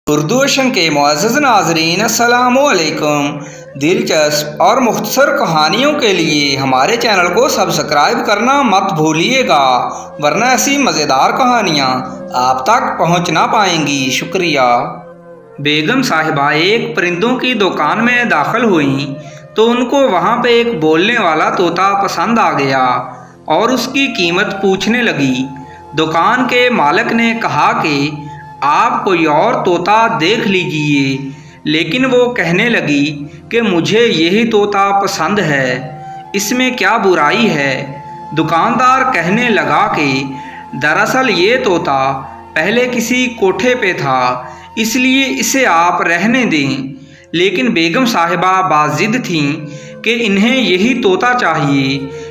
اردوشن کے معزز ناظرین السلام علیکم۔ دلچسپ اور مختصر کہانیوں کے لیے ہمارے چینل کو سبسکرائب کرنا مت بھولیے گا، ورنہ ایسی مزیدار کہانیاں آپ تک پہنچ نہ پائیں گی۔ شکریہ۔ بیگم صاحبہ ایک پرندوں کی دکان میں داخل ہوئیں تو ان کو وہاں پہ ایک بولنے والا طوطا پسند آ گیا اور اس کی قیمت پوچھنے لگی۔ دکان کے مالک نے کہا کہ آپ کوئی اور طوطا دیکھ لیجیے، لیکن وہ کہنے لگی کہ مجھے یہی طوطا پسند ہے، اس میں کیا برائی ہے؟ دکاندار کہنے لگا کہ دراصل یہ طوطا پہلے کسی کوٹھے پہ تھا، اس لیے اسے آپ رہنے دیں۔ لیکن بیگم صاحبہ باضد تھیں کہ انہیں یہی طوطا چاہیے،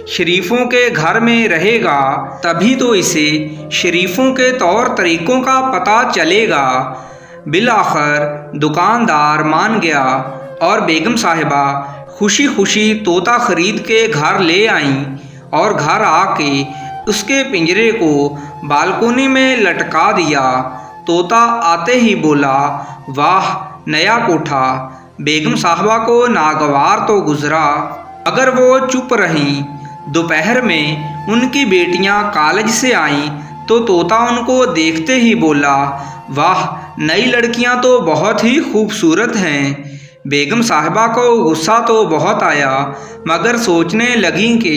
شریفوں کے گھر میں رہے گا تبھی تو اسے شریفوں کے طور طریقوں کا پتہ چلے گا۔ بالآخر دکاندار مان گیا اور بیگم صاحبہ خوشی خوشی طوطا خرید کے گھر لے آئیں اور گھر آ کے اس کے پنجرے کو بالکونی میں لٹکا دیا۔ طوطا آتے ہی بولا، واہ نیا کوٹھا! بیگم صاحبہ کو ناگوار تو گزرا، مگر وہ چپ رہیں۔ دوپہر میں ان کی بیٹیاں کالج سے آئیں تو طوطا ان کو دیکھتے ہی بولا، واہ نئی لڑکیاں تو بہت ہی خوبصورت ہیں۔ بیگم صاحبہ کو غصہ تو بہت آیا، مگر سوچنے لگیں کہ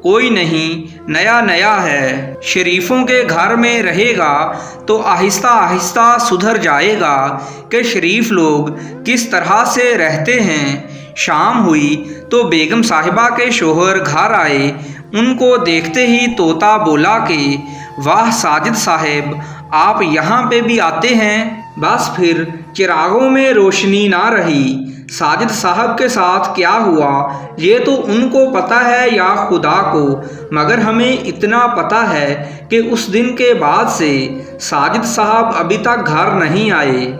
کوئی نہیں، نیا نیا ہے، شریفوں کے گھر میں رہے گا تو آہستہ آہستہ سدھر جائے گا کہ شریف لوگ کس طرح سے رہتے ہیں۔ شام ہوئی تو بیگم صاحبہ کے شوہر گھر آئے، ان کو دیکھتے ہی طوطا بولا کہ واہ ساجد صاحب، آپ یہاں پہ بھی آتے ہیں؟ بس پھر چراغوں میں روشنی نہ رہی۔ ساجد صاحب کے ساتھ کیا ہوا یہ تو ان کو پتہ ہے یا خدا کو، مگر ہمیں اتنا پتہ ہے کہ اس دن کے بعد سے ساجد صاحب ابھی تک گھر نہیں آئے۔